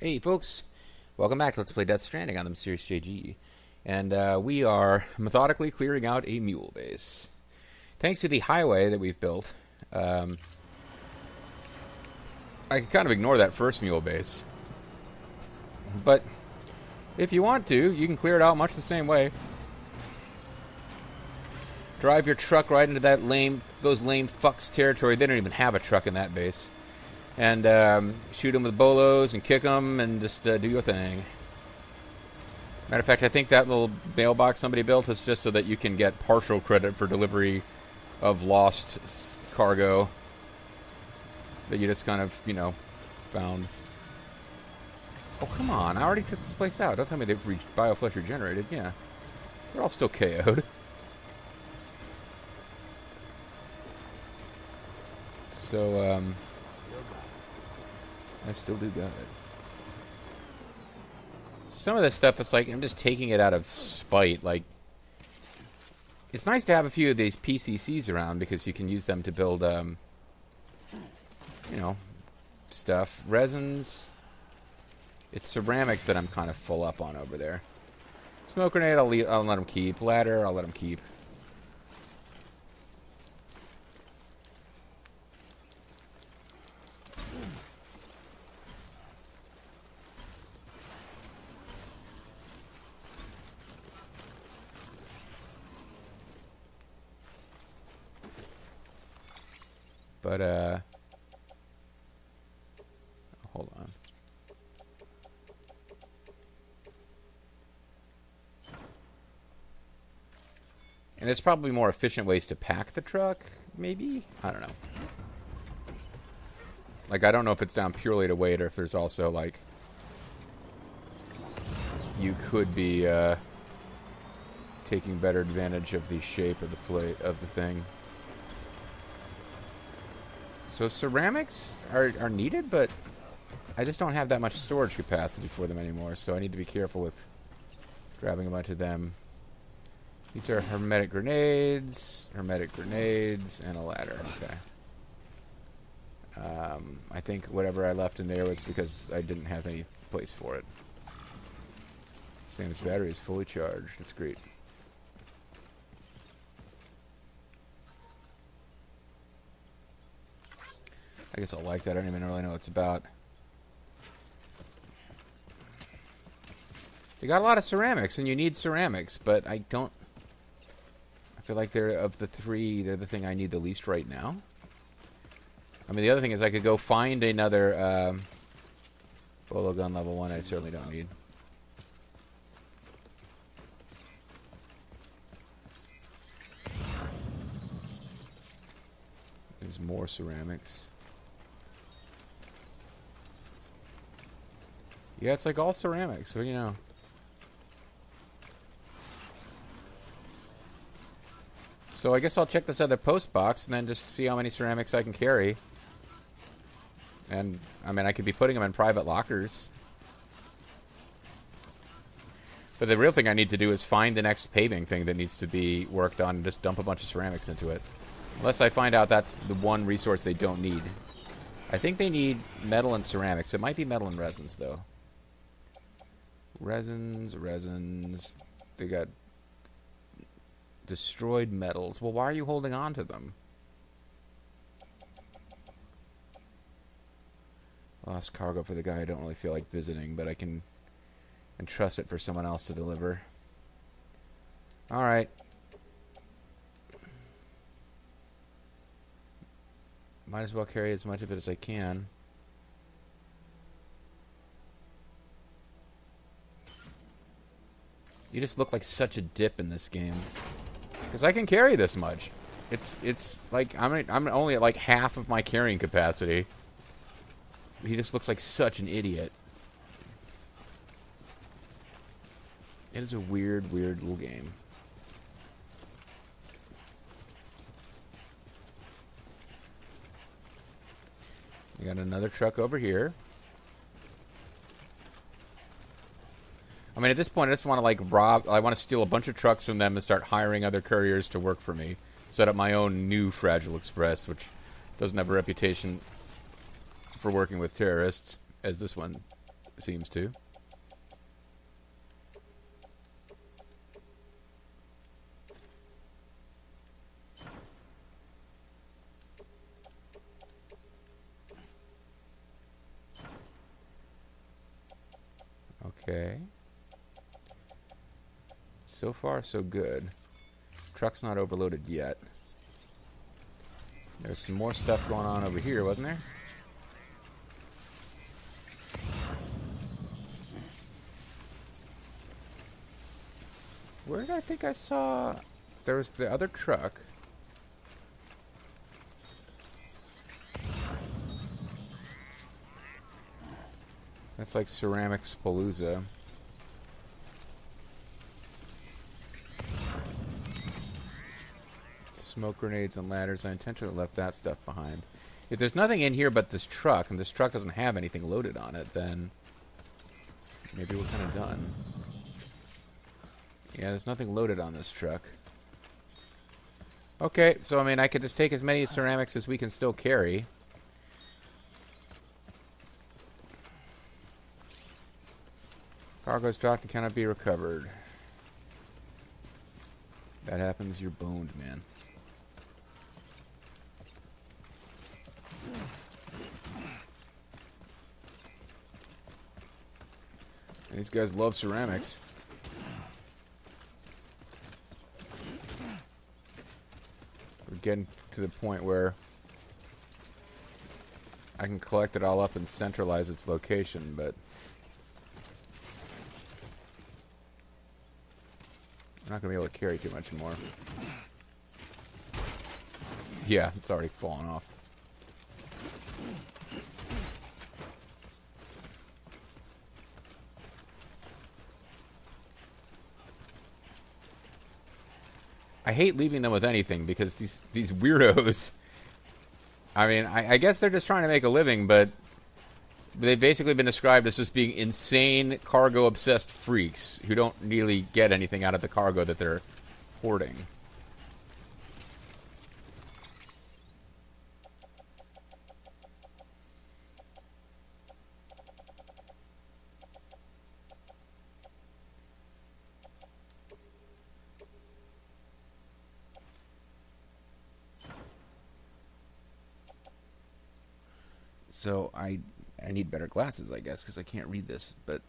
Hey folks, welcome back. Let's play Death Stranding on the Mysterious JG. And we are methodically clearing out a mule base. Thanks to the highway that we've built, I can kind of ignore that first mule base. But if you want to, you can clear it out much the same way. Drive your truck right into that those lame fucks territory. They don't even have a truck in that base. And shoot them with bolos and kick them and just do your thing. Matter of fact, I think that little mailbox somebody built is just so that you can get partial credit for delivery of lost cargo that you just kind of, you know, found. Oh, come on. I already took this place out. Don't tell me they've bioflesh regenerated. Yeah. They're all still KO'd. So, I still do got it. Some of this stuff is like, I'm just taking it out of spite. Like, it's nice to have a few of these PCCs around because you can use them to build, you know, stuff. Resins. It's ceramics that I'm kind of full up on over there. Smoke grenade, I'll let them keep. Ladder, I'll let them keep. But, hold on. And there's probably more efficient ways to pack the truck, maybe? I don't know. Like, I don't know if it's down purely to weight or if there's also, like, you could be, taking better advantage of the shape of the plate, of the thing. So ceramics are needed, but I just don't have that much storage capacity for them anymore, so I need to be careful with grabbing a bunch of them. These are hermetic grenades, and a ladder. Okay. I think whatever I left in there was because I didn't have any place for it. Sam's battery is fully charged. That's great. I guess I'll like that. I don't even really know what it's about. They got a lot of ceramics, and you need ceramics, but I don't... I feel like they're, of the three, they're the thing I need the least right now. I mean, the other thing is I could go find another bolo gun level 1 I certainly don't need. There's more ceramics. Yeah, it's like all ceramics. What do you know? So I guess I'll check this other post box and then just see how many ceramics I can carry. And, I mean, I could be putting them in private lockers. But the real thing I need to do is find the next paving thing that needs to be worked on and just dump a bunch of ceramics into it. Unless I find out that's the one resource they don't need. I think they need metal and ceramics. It might be metal and resins, though. Resins. They got destroyed metals. Well, why are you holding on to them? Lost cargo for the guy I don't really feel like visiting, but I can entrust it for someone else to deliver. Alright. Might as well carry as much of it as I can. You just look like such a dip in this game. Because I can carry this much. It's like, I'm only at like half of my carrying capacity. He just looks like such an idiot. It is a weird, weird little game. We got another truck over here. I mean, at this point, I just want to, like, I want to steal a bunch of trucks from them and start hiring other couriers to work for me. Set up my own new Fragile Express, which doesn't have a reputation for working with terrorists, as this one It seems to. Okay. So far, so good. Truck's not overloaded yet. There's some more stuff going on over here, wasn't there? Where did I think I saw... There was the other truck. That's like Ceramics Palooza. Smoke grenades and ladders. I intentionally left that stuff behind. If there's nothing in here but this truck, and this truck doesn't have anything loaded on it, then maybe we're kind of done. Yeah, there's nothing loaded on this truck. Okay, so I mean, I could just take as many ceramics as we can still carry. Cargo's dropped and cannot be recovered. That happens, you're boned, man. These guys love ceramics. We're getting to the point where I can collect it all up and centralize its location, but I'm not going to be able to carry too much more. Yeah, it's already fallen off. I hate leaving them with anything because these weirdos, I mean, I guess they're just trying to make a living, but they've basically been described as just being insane cargo-obsessed freaks who don't really get anything out of the cargo that they're hoarding. So I need better glasses, I guess, because I can't read this, but...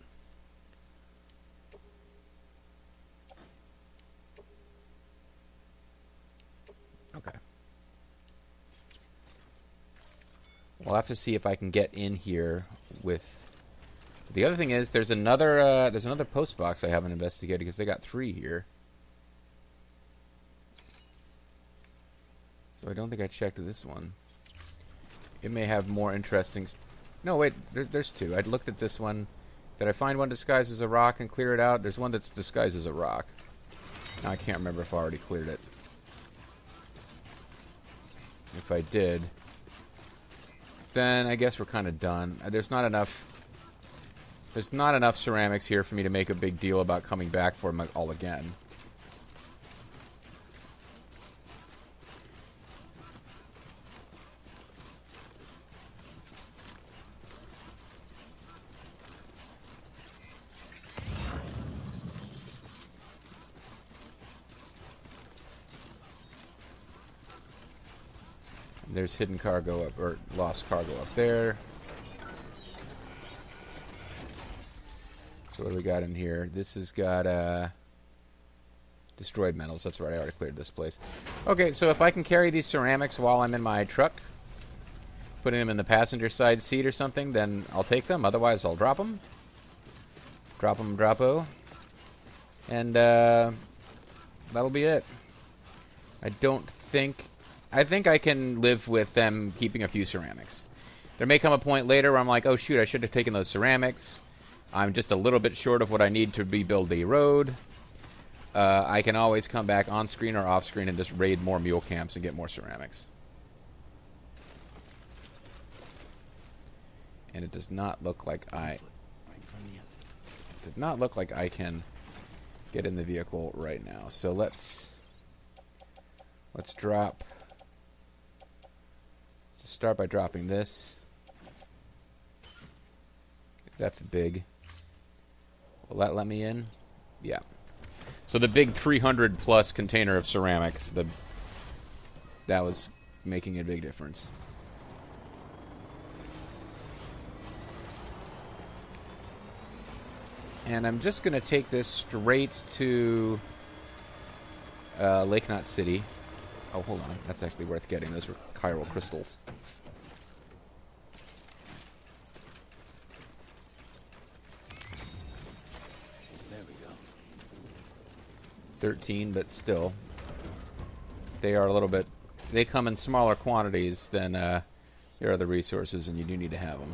Okay. We'll have to see if I can get in here with... The other thing is, there's another post box I haven't investigated, because they got 3 here. So I don't think I checked this one. It may have more interesting... No, wait, there's 2. I looked at this one. Did I find one disguised as a rock and clear it out? There's one that's disguised as a rock. Now, I can't remember if I already cleared it. If I did, then I guess we're kind of done. There's not enough ceramics here for me to make a big deal about coming back for them all again. There's hidden cargo up, or lost cargo up there. So what do we got in here? This has got destroyed metals. That's right, I already cleared this place. Okay, so if I can carry these ceramics while I'm in my truck, putting them in the passenger side seat or something, then I'll take them. Otherwise, I'll drop them. Drop them, drop-o. And that'll be it. I think I can live with them keeping a few ceramics. There may come a point later where I'm like, oh shoot, I should have taken those ceramics. I'm just a little bit short of what I need to rebuild the road. I can always come back on screen or off screen and just raid more mule camps and get more ceramics. And it does not look like I can get in the vehicle right now. So let's drop. Let's start by dropping this. That's big. Will that let me in? Yeah. So the big 300 plus container of ceramics, that was making a big difference. And I'm just going to take this straight to Lake Knot City. Oh, hold on. That's actually worth getting. Those were chiral crystals. There we go. 13, but still. They are a little bit... They come in smaller quantities than your other resources, and you do need to have them.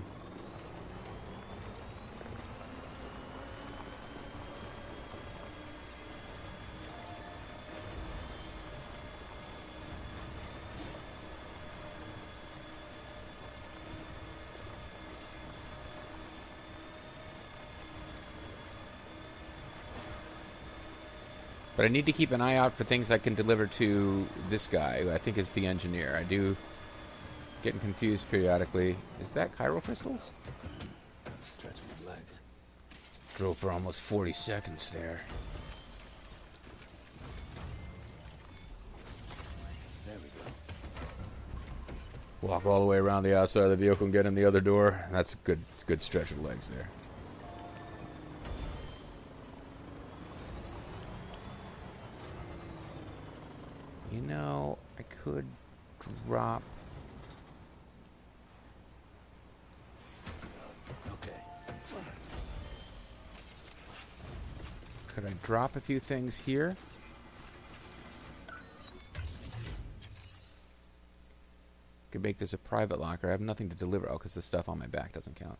But I need to keep an eye out for things I can deliver to this guy, who I think is the engineer. I do getting confused periodically. Is that chiral crystals? Stretching his legs. Drove for almost 40 seconds there. There we go. Walk all the way around the outside of the vehicle and get in the other door. That's a good stretch of legs there. You know, I could drop... Okay. Could I drop a few things here? Could make this a private locker. I have nothing to deliver. Oh, because the stuff on my back doesn't count.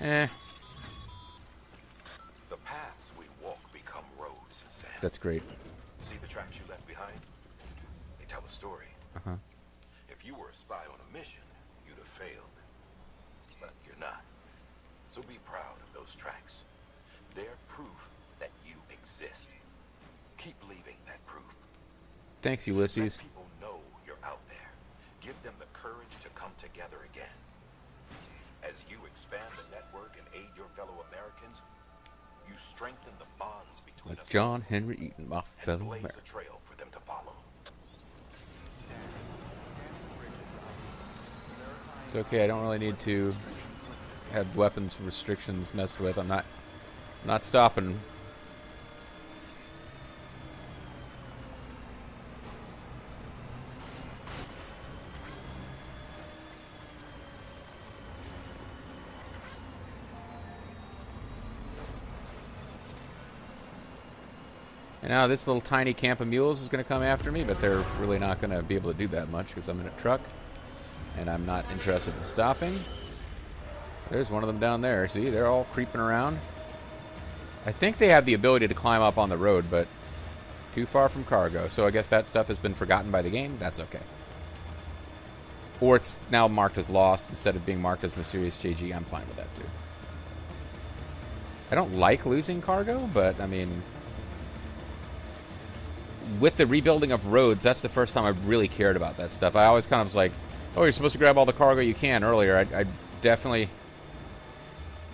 Eh. The paths we walk become roads, Sam. That's great. See the tracks you left behind? They tell a story. Uh-huh. If you were a spy on a mission, you'd have failed. But you're not. So be proud of those tracks. They're proof that you exist. Keep leaving that proof. Thanks, Ulysses. Let people know you're out there. Give them the courage to come together again. As you expand the network and aid your fellow Americans, you strengthen the bonds between Like us. John Henry Eaton, my and fellow blaze American. a trail for them to follow. It's okay, I don't really need to have weapons restrictions messed with. I'm not stopping. And now this little tiny camp of mules is going to come after me, but they're really not going to be able to do that much because I'm in a truck. And I'm not interested in stopping. There's one of them down there. See, they're all creeping around. I think they have the ability to climb up on the road, but too far from cargo. So I guess that stuff has been forgotten by the game. That's okay. Or it's now marked as lost instead of being marked as Mysterious JG. I'm fine with that too. I don't like losing cargo, but I mean, with the rebuilding of roads, that's the first time I've really cared about that stuff. I always kind of was like, oh, you're supposed to grab all the cargo you can earlier. I definitely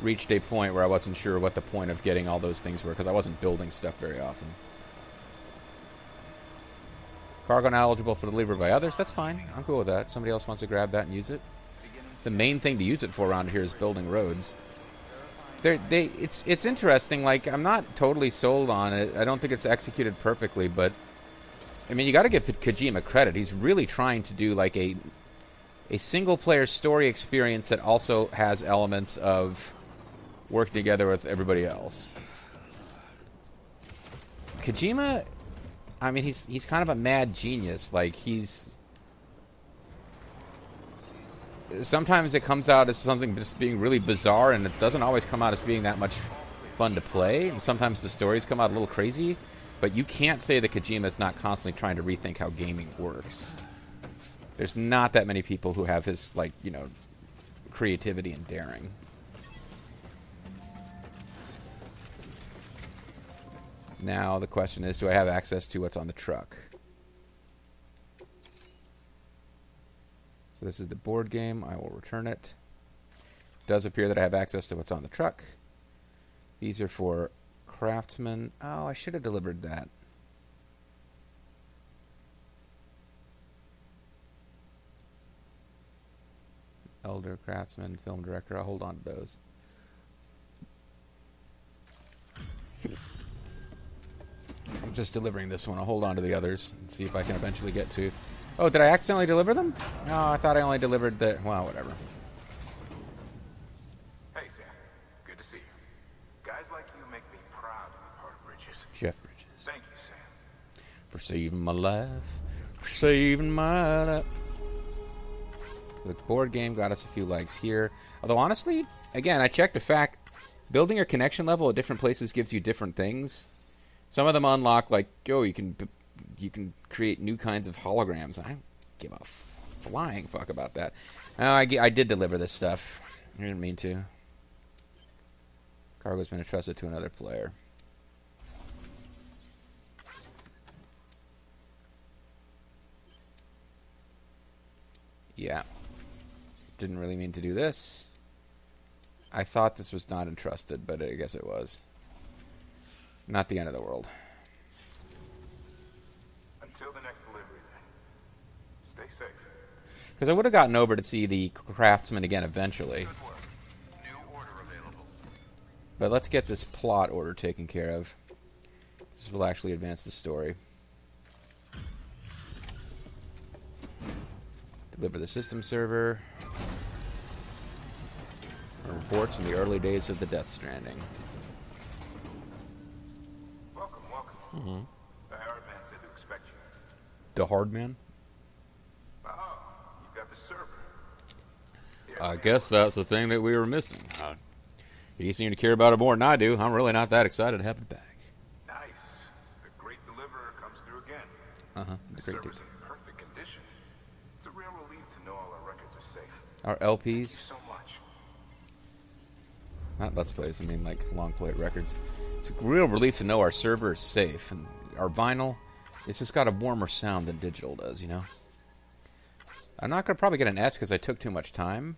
reached a point where I wasn't sure what the point of getting all those things were because I wasn't building stuff very often. Cargo not eligible for delivery by others. That's fine. I'm cool with that. Somebody else wants to grab that and use it. The main thing to use it for around here is building roads. It's interesting. Like, I'm not totally sold on it. I don't think it's executed perfectly, but I mean, you got to give Kojima credit. He's really trying to do like a single-player story experience that also has elements of working together with everybody else. Kojima, I mean, he's kind of a mad genius. Like, sometimes it comes out as something just being really bizarre, and it doesn't always come out as being that much fun to play. And sometimes the stories come out a little crazy, but you can't say that Kojima is not constantly trying to rethink how gaming works. There's not that many people who have his, like, you know, creativity and daring. Now the question is, do I have access to what's on the truck? So this is the board game. I will return it. does appear that I have access to what's on the truck. These are for craftsmen. Oh, I should have delivered that. Elder, craftsman, film director. I'll hold on to those. I'm just delivering this one. I'll hold on to the others and see if I can eventually get to... Oh, did I accidentally deliver them? Oh, I thought I only delivered the... Well, whatever. Hey, Sam. Good to see you. Guys like you make me proud to be part of Bridges. Jeff Bridges. Thank you, Sam. For saving my life. For saving my life. The board game got us a few likes here. Although, honestly, again, I checked the fact. Building your connection level at different places gives you different things. Some of them unlock, like, oh, you can create new kinds of holograms. I don't give a flying fuck about that. I did deliver this stuff. I didn't mean to. Cargo's been entrusted to another player. Yeah. Didn't really mean to do this. I thought this was not entrusted, but I guess it was. Not the end of the world. Until the next delivery, then. Stay safe. Because I would have gotten over to see the craftsman again eventually. Good work. New order available. But let's get this plot order taken care of. This will actually advance the story. Deliver the system server. Reports from the early days of the Death Stranding. Welcome, welcome. Mm-hmm. The hard man said to expect you. The hard man? Oh, you've got the server. Here, I guess that's the thing that we were missing. You seem to care about it more than I do. I'm really not that excited to have it back. Nice. The great deliverer comes through again. The The great server's in perfect condition. It's a real relief to know all our records are safe. Our Thank you LPs, so much. not Let's Plays, I mean like long play records. It's a real relief to know our server is safe. And our vinyl, it's just got a warmer sound than digital does, you know? I'm not going to probably get an S because I took too much time.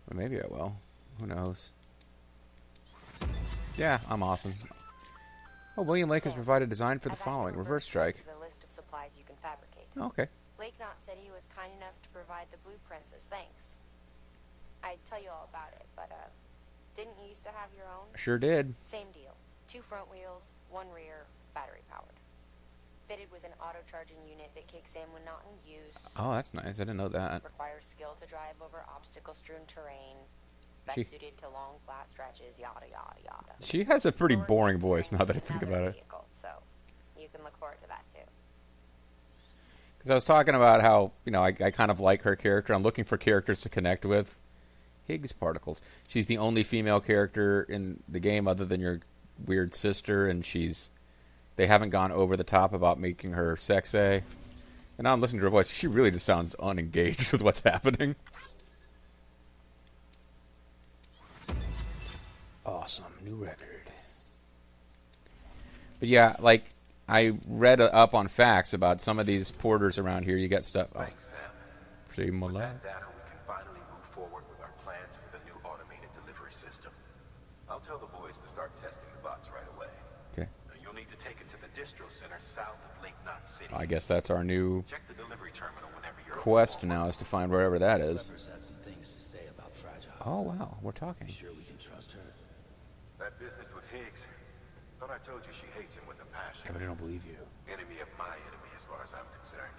But maybe I will. Who knows? Yeah, I'm awesome. Oh, William Lake has provided design for the following. Reverse Strike. The list of supplies you can fabricate. Okay. Lake Knott said he was kind enough to provide the blueprints as thanks. I'd tell you all about it, but didn't you used to have your own? Sure did. Same deal. 2 front wheels, 1 rear, battery powered. Fitted with an auto-charging unit that kicks in when not in use. Oh, that's nice. I didn't know that. Requires skill to drive over obstacle-strewn terrain. She- Best suited to long, flat stretches, yada, yada, yada. She has a pretty Lower boring deck voice now springs that I is think another about it. vehicle, so you can look forward to that too. Because I was talking about how, you know, I kind of like her character. I'm looking for characters to connect with. Higgs particles. She's the only female character in the game other than your weird sister, and they haven't gone over the top about making her sexy. And now I'm listening to her voice. She really just sounds unengaged with what's happening. Awesome. New record. But yeah, like, I read up on facts about some of these porters around here. You get stuff. Thanks, Sam. Save my With life. that data, we can finally move forward with our plans for the new automated delivery system. I'll tell the boys to start testing the bots right away. Okay. Now, you'll need to take it to the distro center south of Lake Knott City. I guess that's our new Check the delivery terminal whenever you're quest now, is to find wherever that is. Clever's had some things to say about Fragile. Oh, wow. We're talking. Sure we can trust her? That business with Higgs. Thought I told you she hates him with a passion. Yeah, but I don't believe you. Enemy of my enemy, as far as I'm concerned.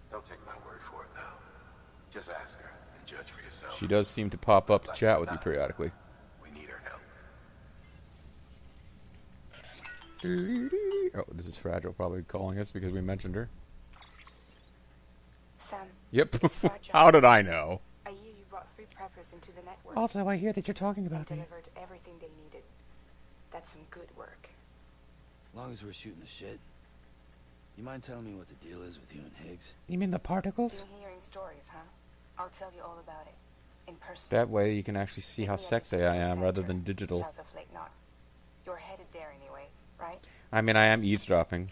Don't take my word for it, though. Just ask her and judge for yourself. She does seem to pop up to chat with you periodically. We need her help. Oh, this is Fragile probably calling us because we mentioned her. Sam, Yep. It's Fragile. How did I know? I hear you brought 3 preppers into the network Also, I hear that you're talking and about me. delivered everything they needed. That's some good work. As long as we're shooting the shit. You mind telling me what the deal is with you and Higgs? You mean the particles? Been hearing stories, huh? I'll tell you all about it. In person. That way you can actually see how Meet me at the sexy I am System rather Center, than digital. South of Lake Knott. You're headed there anyway, right? I mean, I am eavesdropping.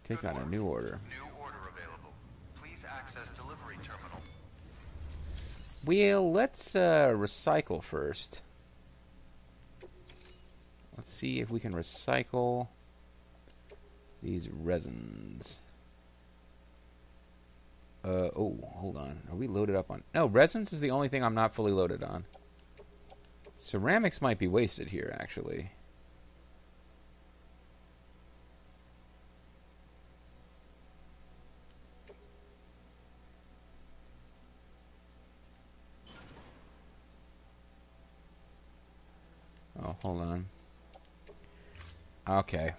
Take on a new order. New order available. Please access delivery terminal. Well, let's recycle first. Let's see if we can recycle these resins. Oh, hold on. Are we loaded up on... No, resins is the only thing I'm not fully loaded on. Ceramics might be wasted here, actually. Oh, hold on. Okay.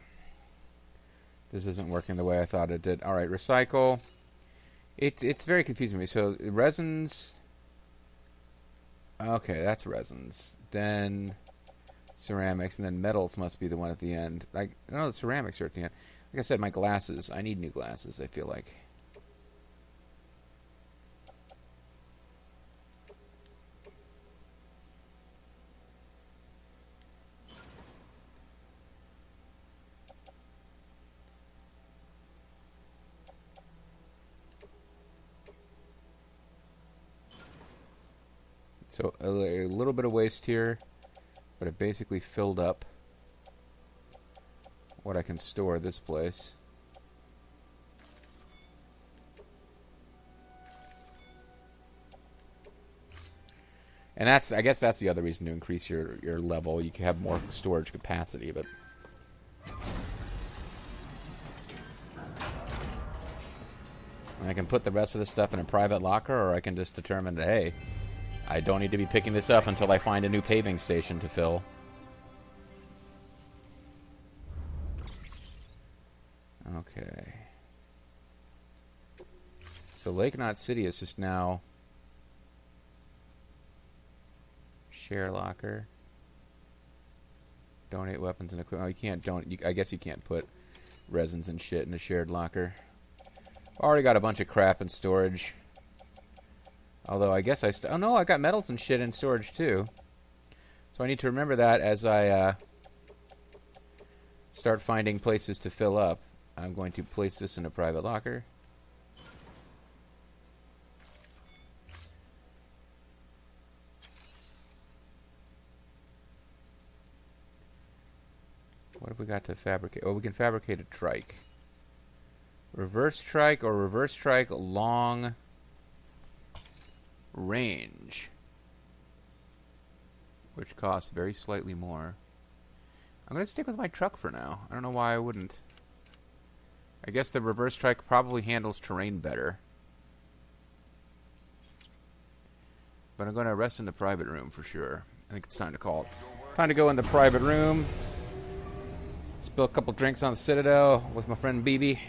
This isn't working the way I thought it did. Alright, recycle. It's very confusing me. So, resins... Okay, that's resins. Then ceramics, and then metals must be the one at the end. Like, no, the ceramics are at the end. Like I said, my glasses. I need new glasses, I feel like. So a little bit of waste here, but it basically filled up what I can store this place. And I guess that's the other reason to increase your level. You can have more storage capacity, but I can put the rest of the stuff in a private locker, or I can just determine that, hey, I don't need to be picking this up until I find a new paving station to fill. Okay. So Lake Knot City is just now share locker. Donate weapons and equipment. Oh, you can't I guess you can't put resins and shit in a shared locker. Already got a bunch of crap in storage. Although I guess oh no, I got metals and shit in storage too. So I need to remember that as I start finding places to fill up. I'm going to place this in a private locker. What have we got to fabricate? Oh, we can fabricate a trike. Reverse trike or reverse trike long range, which costs very slightly more. I'm going to stick with my truck for now. I don't know why I wouldn't. I guess the reverse trike probably handles terrain better. But I'm going to rest in the private room for sure. I think it's time to call it. Time to go in the private room. Spill a couple drinks on the Citadel with my friend BB.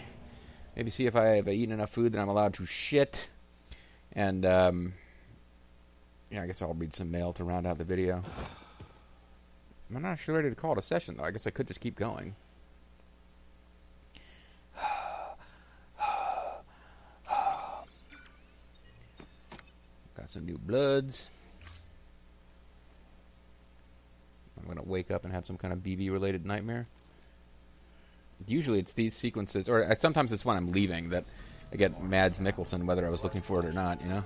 Maybe see if I have eaten enough food that I'm allowed to shit. And, yeah, I guess I'll read some mail to round out the video. I'm not actually ready to call it a session, though. I guess I could just keep going. Got some new bloods. I'm going to wake up and have some kind of BB-related nightmare. Usually it's these sequences, or sometimes it's when I'm leaving that I get Mads Mikkelsen, whether I was looking for it or not, you know?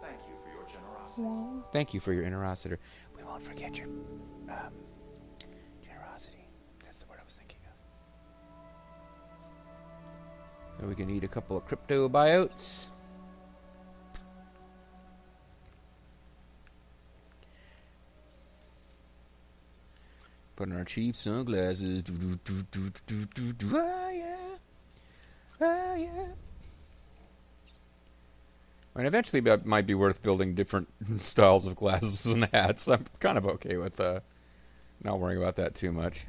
Thank you for your generosity. Well, thank you for your generosity. We won't forget your generosity. That's the word I was thinking of. So we can eat a couple of crypto biotes. Put on our cheap sunglasses. Ah, yeah. Ah, yeah. I mean, eventually it might be worth building different styles of glasses and hats. I'm kind of okay with not worrying about that too much.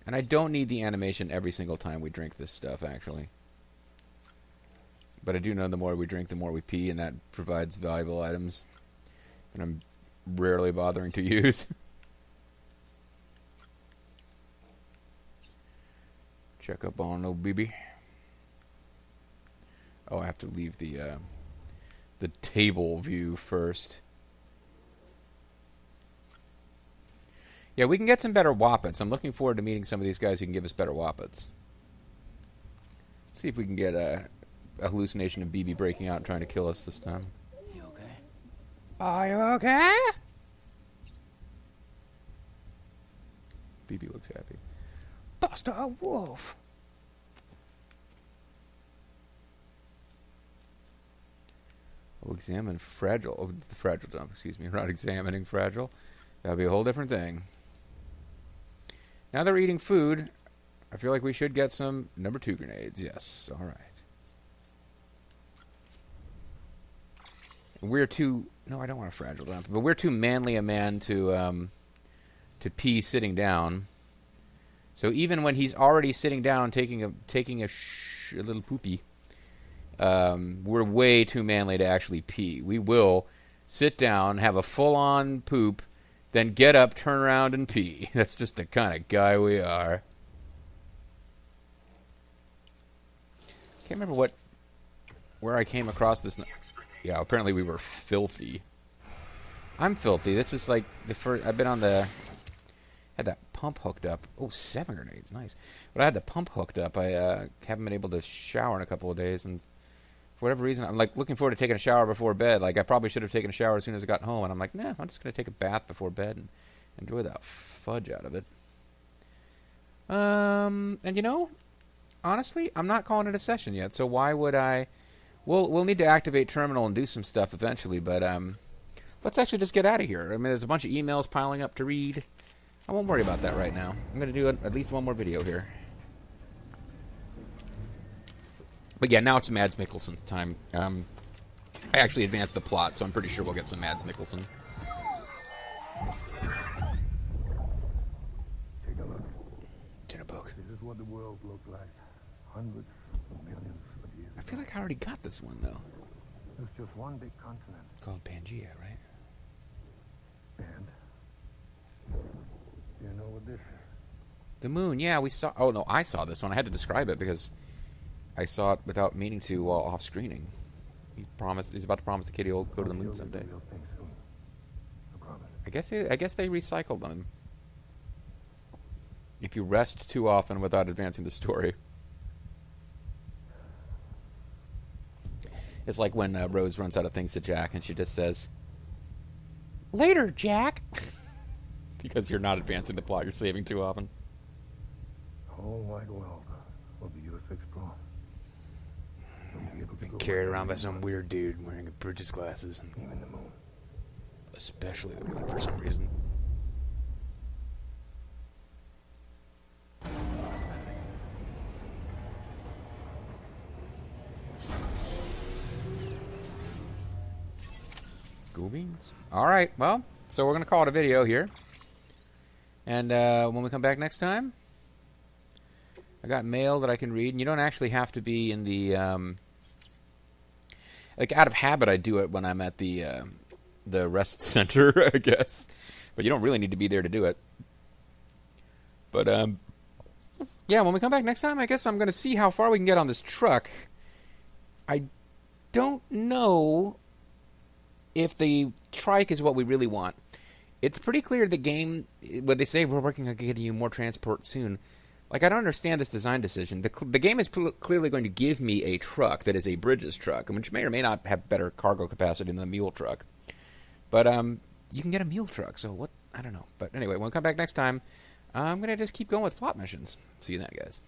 And I don't need the animation every single time we drink this stuff, actually. But I do know the more we drink, the more we pee, and that provides valuable items that I'm rarely bothering to use. Check up on old BB. Oh, I have to leave the table view first. Yeah, we can get some better wappets. I'm looking forward to meeting some of these guys who can give us better wappets. See if we can get a hallucination of BB breaking out and trying to kill us this time. You okay? Are you okay? BB looks happy. Buster Wolf. We'll examine Fragile. Oh, the Fragile dump, excuse me. We're not examining Fragile. That'll be a whole different thing. Now that we're eating food, I feel like we should get some number 2 grenades. Yes, alright. We're too... No, I don't want a Fragile dump. But we're too manly a man to pee sitting down. So even when he's already sitting down taking a little poopy, we're way too manly to actually pee. We will sit down, have a full-on poop, then get up, turn around, and pee. That's just the kind of guy we are. Can't remember where I came across this. Yeah, apparently we were filthy. I'm filthy. This is like the first. I've been on the. Had that pump hooked up. Oh, 7 grenades, nice. But I had the pump hooked up. I haven't been able to shower in a couple of days, and for whatever reason, I'm like looking forward to taking a shower before bed. Like I probably should have taken a shower as soon as I got home, and I'm like, nah, I'm just gonna take a bath before bed and enjoy that fudge out of it. And you know, honestly, I'm not calling it a session yet. So why would I? We'll need to activate terminal and do some stuff eventually, but let's actually just get out of here. I mean, there's a bunch of emails piling up to read. I won't worry about that right now. I'm going to do at least one more video here. But yeah, now it's Mads Mikkelsen's time. I actually advanced the plot, so I'm pretty sure we'll get some Mads Mikkelsen. Take a look. Dinner book. This is what the world looked like hundreds of millions of years I feel like I already got this one, though. It was just one big continent. It's called Pangea, right? And you know what this is? The moon, yeah, we saw... Oh, no, I saw this one. I had to describe it because I saw it without meaning to while off-screening. He's about to promise the kid he'll go to the moon someday. I guess they recycled them. If you rest too often without advancing the story. It's like when Rose runs out of things to Jack and she just says, "Later, Jack." Because you're not advancing the plot, you're saving too often. The whole wide world will be yours to explore. Being carried around by some weird dude wearing Bridges glasses. Even the moon. Especially the moon for some reason. School beans. Alright, well, so we're going to call it a video here. And when we come back next time, I got mail that I can read. And you don't actually have to be in the... like, out of habit, I do it when I'm at the rest center, I guess. But you don't really need to be there to do it. But, yeah, when we come back next time, I guess I'm going to see how far we can get on this truck. I don't know if the trike is what we really want. It's pretty clear the game, what they say, we're working on getting you more transport soon. Like, I don't understand this design decision. The game is clearly going to give me a truck that is a Bridges truck, which may or may not have better cargo capacity than the mule truck. But you can get a mule truck, so what? I don't know. But anyway, when we come back next time, I'm going to just keep going with plot missions. See you then, guys.